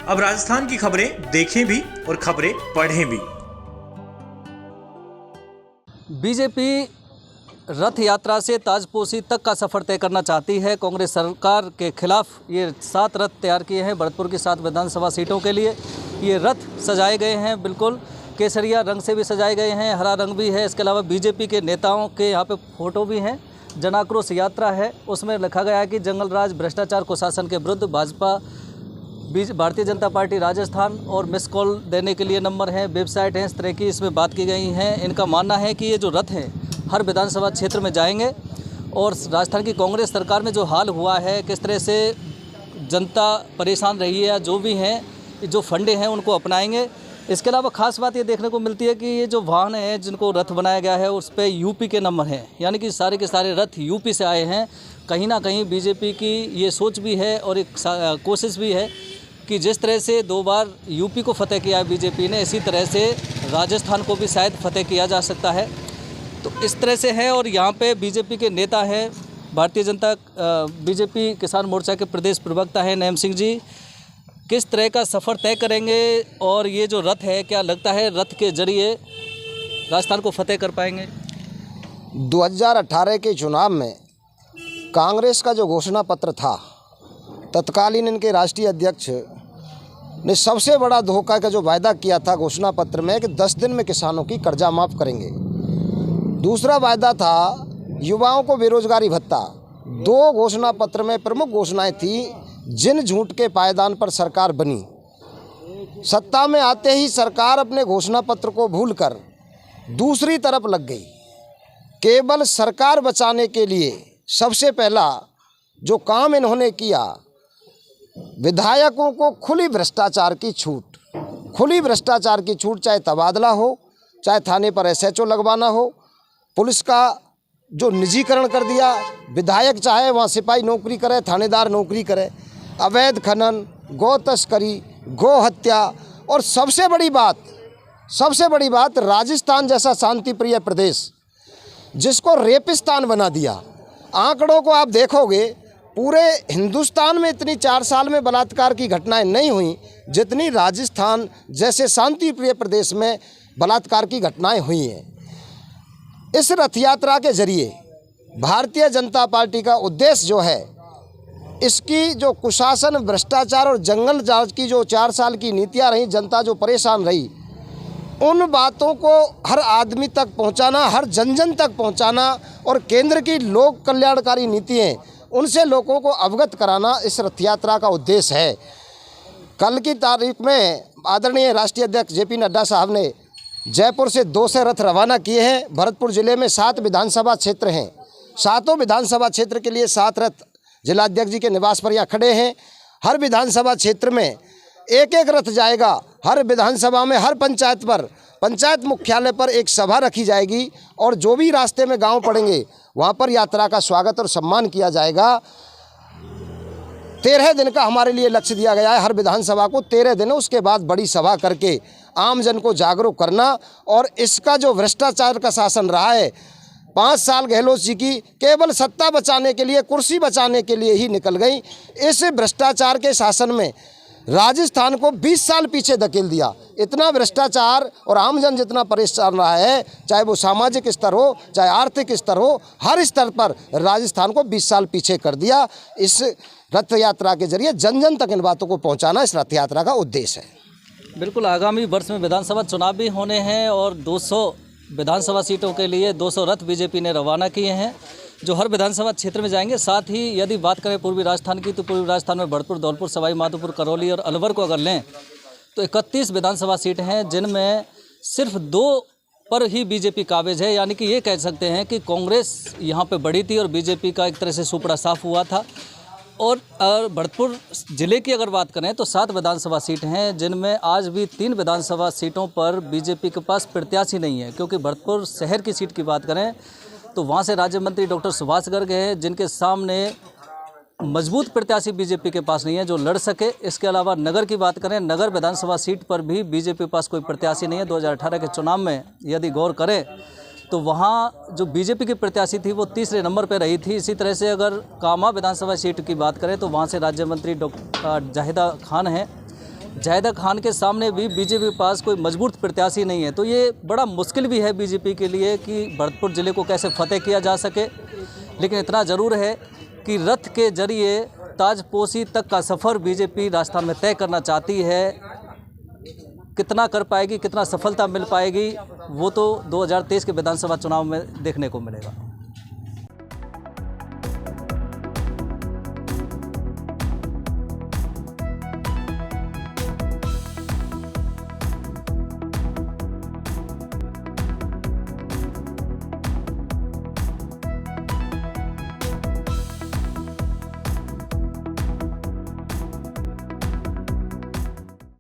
अब राजस्थान की खबरें देखें भी और खबरें पढ़ें भी। बीजेपी रथ यात्रा से ताजपोशी तक का सफ़र तय करना चाहती है। कांग्रेस सरकार के खिलाफ ये 7 रथ तैयार किए हैं। भरतपुर की 7 विधानसभा सीटों के लिए ये रथ सजाए गए हैं। बिल्कुल केसरिया रंग से भी सजाए गए हैं, हरा रंग भी है। इसके अलावा बीजेपी के नेताओं के यहाँ पे फोटो भी हैं। जन आक्रोश यात्रा है, उसमें लिखा गया है कि जंगल राज भ्रष्टाचार कुशासन के विरुद्ध भाजपा भारतीय जनता पार्टी राजस्थान और मिस कॉल देने के लिए नंबर है, वेबसाइट है, इस तरह की इसमें बात की गई है। इनका मानना है कि ये जो रथ हैं हर विधानसभा क्षेत्र में जाएंगे और राजस्थान की कांग्रेस सरकार में जो हाल हुआ है, किस तरह से जनता परेशान रही है या जो भी हैं, जो फंडे हैं उनको अपनाएंगे। इसके अलावा खास बात ये देखने को मिलती है कि ये जो वाहन है जिनको रथ बनाया गया है उस पर यूपी के नंबर हैं, यानी कि सारे के सारे रथ यूपी से आए हैं। कहीं ना कहीं बीजेपी की ये सोच भी है और एक कोशिश भी है कि जिस तरह से 2 बार यूपी को फतेह किया है बीजेपी ने, इसी तरह से राजस्थान को भी शायद फतेह किया जा सकता है। तो इस तरह से है। और यहाँ पे बीजेपी के नेता हैं, बीजेपी किसान मोर्चा के प्रदेश प्रवक्ता हैं नैम सिंह जी, किस तरह का सफ़र तय करेंगे और ये जो रथ है क्या लगता है रथ के जरिए राजस्थान को फतेह कर पाएंगे? 2018 के चुनाव में कांग्रेस का जो घोषणा पत्र था, तत्कालीन इनके राष्ट्रीय अध्यक्ष ने सबसे बड़ा धोखा का जो वायदा किया था घोषणा पत्र में कि 10 दिन में किसानों की कर्जा माफ़ करेंगे। दूसरा वायदा था युवाओं को बेरोजगारी भत्ता। 2 घोषणा पत्र में प्रमुख घोषणाएं थी जिन झूठ के पायदान पर सरकार बनी। सत्ता में आते ही सरकार अपने घोषणा पत्र को भूलकर दूसरी तरफ लग गई। केवल सरकार बचाने के लिए सबसे पहला जो काम इन्होंने किया, विधायकों को खुली भ्रष्टाचार की छूट, चाहे तबादला हो, चाहे थाने पर SHO लगवाना हो, पुलिस का जो निजीकरण कर दिया। विधायक चाहे वहाँ सिपाही नौकरी करे, थानेदार नौकरी करे। अवैध खनन, गौ तस्करी, गौ हत्या और सबसे बड़ी बात राजस्थान जैसा शांति प्रिय प्रदेश जिसको रेपिस्तान बना दिया। आंकड़ों को आप देखोगे, पूरे हिंदुस्तान में इतनी 4 साल में बलात्कार की घटनाएं नहीं हुई जितनी राजस्थान जैसे शांति प्रिय प्रदेश में बलात्कार की घटनाएं हुई हैं। इस रथ यात्रा के जरिए भारतीय जनता पार्टी का उद्देश्य जो है, इसकी जो कुशासन, भ्रष्टाचार और जंगल राज की जो 4 साल की नीतियां रही, जनता जो परेशान रही, उन बातों को हर आदमी तक पहुंचाना, हर जन तक पहुंचाना और केंद्र की लोक कल्याणकारी नीतियाँ उनसे लोगों को अवगत कराना इस रथ यात्रा का उद्देश्य है। कल की तारीख में आदरणीय राष्ट्रीय अध्यक्ष JP नड्डा साहब ने जयपुर से 200 रथ रवाना किए हैं। भरतपुर जिले में 7 विधानसभा क्षेत्र हैं। 7 विधानसभा क्षेत्र के लिए 7 रथ जिलाध्यक्ष जी के निवास पर यहाँ खड़े हैं। हर विधानसभा क्षेत्र में एक रथ जाएगा। हर विधानसभा में, हर पंचायत मुख्यालय पर एक सभा रखी जाएगी और जो भी रास्ते में गांव पड़ेंगे वहां पर यात्रा का स्वागत और सम्मान किया जाएगा। 13 दिन का हमारे लिए लक्ष्य दिया गया है, हर विधानसभा को 13 दिन, उसके बाद बड़ी सभा करके आम जन को जागरूक करना। और इसका जो भ्रष्टाचार का शासन रहा है 5 साल गहलोत जी की केवल सत्ता बचाने के लिए, कुर्सी बचाने के लिए ही निकल गई। इस भ्रष्टाचार के शासन में राजस्थान को 20 साल पीछे धकेल दिया। इतना भ्रष्टाचार और आमजन जितना परेशान रहा है, चाहे वो सामाजिक स्तर हो, चाहे आर्थिक स्तर हो, हर स्तर पर राजस्थान को 20 साल पीछे कर दिया। इस रथ यात्रा के जरिए जन तक इन बातों को पहुंचाना इस रथ यात्रा का उद्देश्य है। बिल्कुल, आगामी वर्ष में विधानसभा चुनाव भी होने हैं और 200 विधानसभा सीटों के लिए 200 रथ बीजेपी ने रवाना किए हैं जो हर विधानसभा क्षेत्र में जाएंगे। साथ ही यदि बात करें पूर्वी राजस्थान की, तो पूर्वी राजस्थान में भरतपुर, धौलपुर, सवाई माधोपुर, करौली और अलवर को अगर लें तो 31 विधानसभा सीट हैं जिनमें सिर्फ 2 पर ही बीजेपी काबिज है। यानी कि ये कह सकते हैं कि कांग्रेस यहाँ पे बड़ी थी और बीजेपी का एक तरह से सुपड़ा साफ हुआ था। और भरतपुर ज़िले की अगर बात करें तो 7 विधानसभा सीट हैं जिनमें आज भी 3 विधानसभा सीटों पर बीजेपी के पास प्रत्याशी नहीं है। क्योंकि भरतपुर शहर की सीट की बात करें तो वहाँ से राज्य मंत्री डॉक्टर सुभाष गर्ग हैं जिनके सामने मजबूत प्रत्याशी बीजेपी के पास नहीं है जो लड़ सके। इसके अलावा नगर की बात करें, नगर विधानसभा सीट पर भी बीजेपी के पास कोई प्रत्याशी नहीं है। 2018 के चुनाव में यदि गौर करें तो वहाँ जो बीजेपी की प्रत्याशी थी वो 3रे नंबर पर रही थी। इसी तरह से अगर कामा विधानसभा सीट की बात करें तो वहाँ से राज्य मंत्री डॉक्टर जाहिदा खान हैं जाहिदा खान के सामने भी बीजेपी के पास कोई मजबूत प्रत्याशी नहीं है। तो ये बड़ा मुश्किल भी है बीजेपी के लिए कि भरतपुर ज़िले को कैसे फतेह किया जा सके। लेकिन इतना ज़रूर है कि रथ के जरिए ताजपोशी तक का सफ़र बीजेपी राजस्थान में तय करना चाहती है। कितना कर पाएगी, कितना सफलता मिल पाएगी, वो तो 2023 के विधानसभा चुनाव में देखने को मिलेगा।